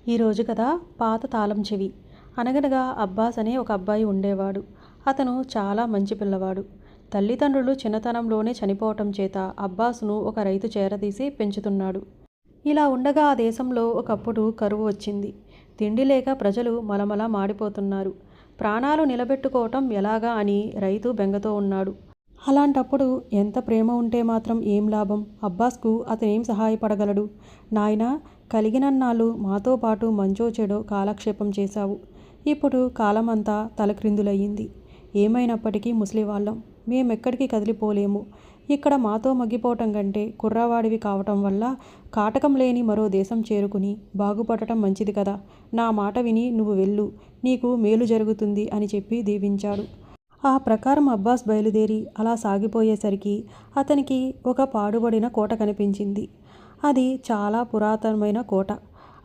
ఈరోజు కథ పాత తాళం చెవి. అనగనగా అబ్బాస్ అనే ఒక అబ్బాయి ఉండేవాడు. అతను చాలా మంచి పిల్లవాడు. తల్లిదండ్రులు చిన్నతనంలోనే చనిపోవటం చేత అబ్బాస్ను ఒక రైతు చేరదీసి పెంచుతున్నాడు. ఇలా ఉండగా ఆ దేశంలో ఒకప్పుడు కరువు వచ్చింది. తిండి లేక ప్రజలు మలమల మాడిపోతున్నారు. ప్రాణాలు నిలబెట్టుకోవటం ఎలాగా అని రైతు బెంగతో ఉన్నాడు. అలాంటప్పుడు ఎంత ప్రేమ ఉంటే మాత్రం ఏం లాభం? అబ్బాస్కు అతనేం సహాయపడగలడు? నాయనా, కలిగినన్నాళ్ళు మాతో పాటు మంచో చెడో కాలక్షేపం చేశావు. ఇప్పుడు కాలమంతా తలక్రిందులయ్యింది. ఏమైనప్పటికీ ముసలివాళ్ళం. మేమెక్కడికి కదిలిపోలేము. ఇక్కడ మాతో మగ్గిపోవటం కంటే కుర్రవాడివి కావటం వల్ల కాటకం లేని మరో దేశం చేరుకుని బాగుపడటం మంచిది కదా. నా మాట విని నువ్వు వెళ్ళు. నీకు మేలు జరుగుతుంది అని చెప్పి దీవించాడు. ఆ ప్రకారం అబ్బాస్ బయలుదేరి అలా సాగిపోయేసరికి అతనికి ఒక పాడుబడిన కోట కనిపించింది. అది చాలా పురాతనమైన కోట.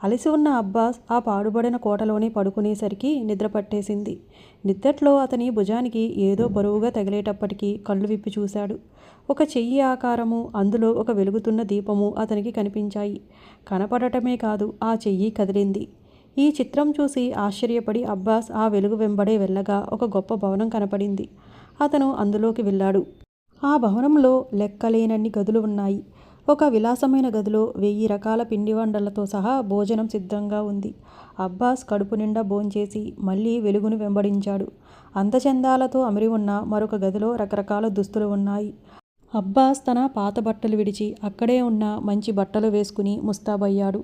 అలసి ఉన్న అబ్బాస్ ఆ పాడుబడిన కోటలోనే పడుకునేసరికి నిద్ర పట్టేసింది. నిద్దట్లో అతని భుజానికి ఏదో బరువుగా తగిలేటప్పటికీ కళ్ళు విప్పి చూశాడు. ఒక చెయ్యి ఆకారము, అందులో ఒక వెలుగుతున్న దీపము అతనికి కనిపించాయి. కనపడటమే కాదు, ఆ చెయ్యి కదిలింది. ఈ చిత్రం చూసి ఆశ్చర్యపడి అబ్బాస్ ఆ వెలుగు వెంబడే వెళ్ళగా ఒక గొప్ప భవనం కనపడింది. అతను అందులోకి వెళ్ళాడు. ఆ భవనంలో లెక్కలేనన్ని గదులు ఉన్నాయి. ఒక విలాసమైన గదిలో 1000 రకాల పిండి వంటలతో సహా భోజనం సిద్ధంగా ఉంది. అబ్బాస్ కడుపు నిండా భోంచేసి మళ్ళీ వెలుగును వెంబడించాడు. అందచందాలతో అమిరి ఉన్న మరొక గదిలో రకరకాల దుస్తులు ఉన్నాయి. అబ్బాస్ తన పాత బట్టలు విడిచి అక్కడే ఉన్న మంచి బట్టలు వేసుకుని ముస్తాబయ్యాడు.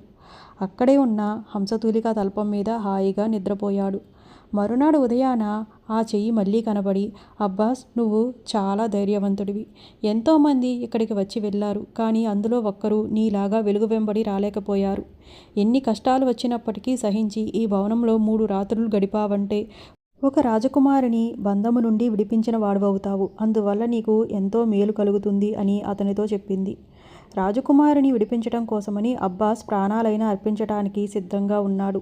అక్కడే ఉన్న హంసతూలిక తల్పం మీద హాయిగా నిద్రపోయాడు. మరునాడు ఉదయాన ఆ చెయ్యి మళ్ళీ కనబడి, అబ్బాస్, నువ్వు చాలా ధైర్యవంతుడివి. ఎంతోమంది ఇక్కడికి వచ్చి వెళ్ళారు. కానీ అందులో ఒక్కరూ నీలాగా వెలుగు వెంబడి రాలేకపోయారు. ఎన్ని కష్టాలు వచ్చినప్పటికీ సహించి ఈ భవనంలో 3 రాత్రులు గడిపావంటే ఒక రాజకుమారిని బంధము నుండి విడిపించిన వాడువవుతావు. అందువల్ల నీకు ఎంతో మేలు కలుగుతుంది అని అతనితో చెప్పింది. రాజకుమారిని విడిపించటం కోసమని అబ్బాస్ ప్రాణాలైనా అర్పించటానికి సిద్ధంగా ఉన్నాడు.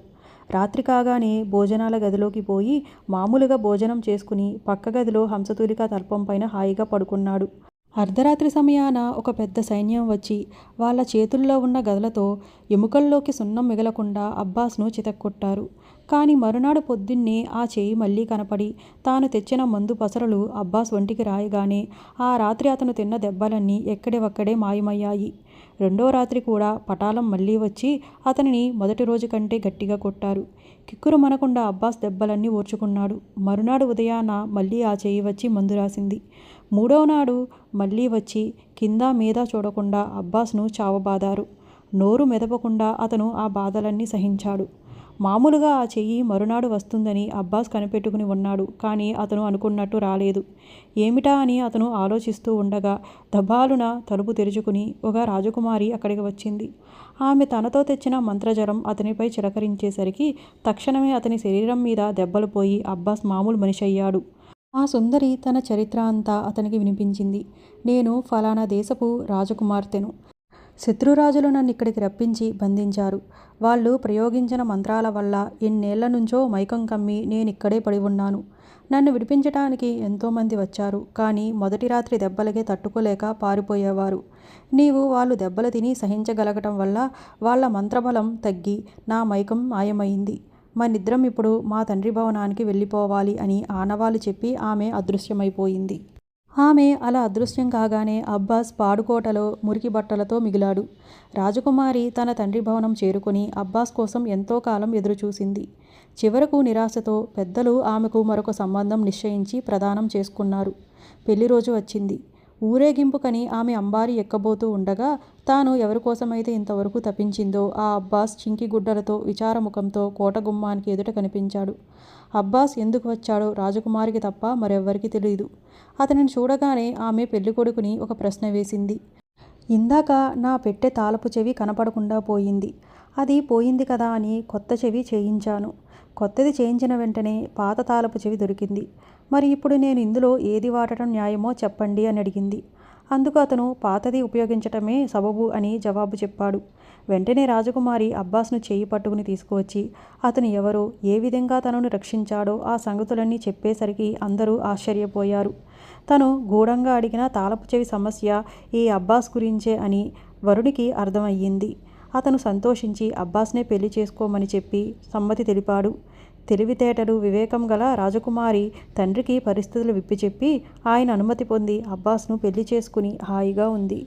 రాత్రి కాగానే భోజనాల గదిలోకి పోయి మామూలుగా భోజనం చేసుకుని పక్క గదిలో హంసతూలిక తల్పం పైన హాయిగా పడుకున్నాడు. అర్ధరాత్రి సమయాన ఒక పెద్ద సైన్యం వచ్చి వాళ్ళ చేతుల్లో ఉన్న గదలతో ఎముకల్లోకి సున్నం మిగలకుండా అబ్బాస్ను చితక్కొట్టారు. కానీ మరునాడు పొద్దున్నే ఆ చేయి మళ్ళీ కనపడి తాను తెచ్చిన మందు పసరలు అబ్బాస్ ఒంటికి రాయగానే ఆ రాత్రి అతను తిన్న దెబ్బలన్నీ ఎక్కడివక్కడే మాయమయ్యాయి. రెండో రాత్రి కూడా పటాలం మళ్ళీ వచ్చి అతనిని మొదటి రోజు కంటే గట్టిగా కొట్టారు. కిక్కురు మనకుండా అబ్బాస్ దెబ్బలన్నీ ఓర్చుకున్నాడు. మరునాడు ఉదయాన మళ్ళీ ఆ చేయి వచ్చి మందు రాసింది. మూడో నాడు మళ్ళీ వచ్చి కింద మీద చూడకుండా అబ్బాస్ను చావబాదారు. నోరు మెదపకుండా అతను ఆ బాధలన్నీ సహించాడు. మామూలుగా ఆ చెయ్యి మరునాడు వస్తుందని అబ్బాస్ కనిపెట్టుకుని ఉన్నాడు. కానీ అతను అనుకున్నట్టు రాలేదు. ఏమిటా అని అతను ఆలోచిస్తూ ఉండగా దబాలున తలుపు తెరుచుకుని ఒక రాజకుమారి అక్కడికి వచ్చింది. ఆమె తనతో తెచ్చిన మంత్రజలం అతనిపై చిలకరించేసరికి తక్షణమే అతని శరీరం మీద దెబ్బలు పోయి అబ్బాస్ మామూలు మనిషి అయ్యాడు. ఆ సుందరి తన చరిత్ర అంతా అతనికి వినిపించింది. నేను ఫలానా దేశపు రాజకుమార్తెను. శత్రురాజులు నన్ను ఇక్కడికి రప్పించి బంధించారు. వాళ్ళు ప్రయోగించిన మంత్రాల వల్ల ఎన్నేళ్ల నుంచో మైకం కమ్మి నేనిక్కడే పడి ఉన్నాను. నన్ను విడిపించటానికి ఎంతోమంది వచ్చారు. కానీ మొదటి రాత్రి దెబ్బలకే తట్టుకోలేక పారిపోయేవారు. నీవు వాళ్ళు దెబ్బలు తిని సహించగలగటం వల్ల వాళ్ళ మంత్రబలం తగ్గి నా మైకం మాయమైంది. మనిద్దరం ఇప్పుడు మా తండ్రి భవనానికి వెళ్ళిపోవాలి అని ఆనవాలు చెప్పి ఆమె అదృశ్యమైపోయింది. ఆమె అలా అదృశ్యం కాగానే అబ్బాస్ పాడుకోటలో మురికి బట్టలతో మిగిలాడు. రాజకుమారి తన తండ్రి భవనం చేరుకుని అబ్బాస్ కోసం ఎంతో కాలం ఎదురుచూసింది. చివరకు నిరాశతో పెద్దలు ఆమెకు మరొక సంబంధం నిశ్చయించి ప్రదానం చేసుకున్నారు. పెళ్లి రోజు వచ్చింది. ఊరేగింపుకని ఆమె అంబారి ఎక్కబోతూ ఉండగా తాను ఎవరికోసమైతే ఇంతవరకు తప్పించిందో ఆ అబ్బాస్ చింకిగుడ్డలతో విచారముఖంతో కోట గుమ్మానికి ఎదుట కనిపించాడు. అబ్బాస్ ఎందుకు వచ్చాడో రాజకుమారికి తప్ప మరెవ్వరికీ తెలియదు. అతనిని చూడగానే ఆమె పెళ్ళికొడుకుని ఒక ప్రశ్న వేసింది. ఇందాక నా పెట్టె తాళపు చెవి కనపడకుండా పోయింది. అది పోయింది కదా అని కొత్త చెవి చేయించాను. కొత్తది చేయించిన వెంటనే పాత తాళపు చెవి దొరికింది. మరి ఇప్పుడు నేను ఇందులో ఏది వాడటం న్యాయమో చెప్పండి అని అడిగింది. అందుకు అతను పాతది ఉపయోగించటమే సబబు అని జవాబు చెప్పాడు. వెంటనే రాజకుమారి అబ్బాస్ను చేయి పట్టుకుని తీసుకువచ్చి అతను ఎవరో, ఏ విధంగా తనను రక్షించాడో ఆ సంగతులన్నీ చెప్పేసరికి అందరూ ఆశ్చర్యపోయారు. తను గూఢంగా అడిగిన తాళపు చెవి సమస్య ఈ అబ్బాస్ గురించే అని వరుడికి అర్థమయ్యింది. అతను సంతోషించి అబ్బాస్నే పెళ్లి చేసుకోమని చెప్పి సమ్మతి తెలిపాడు. తెలివితేటలు, వివేకం గల రాజకుమారి తండ్రికి పరిస్థితులు విప్పిచెప్పి ఆయన అనుమతి పొంది అబ్బాస్ను పెళ్లి చేసుకుని హాయిగా ఉంది.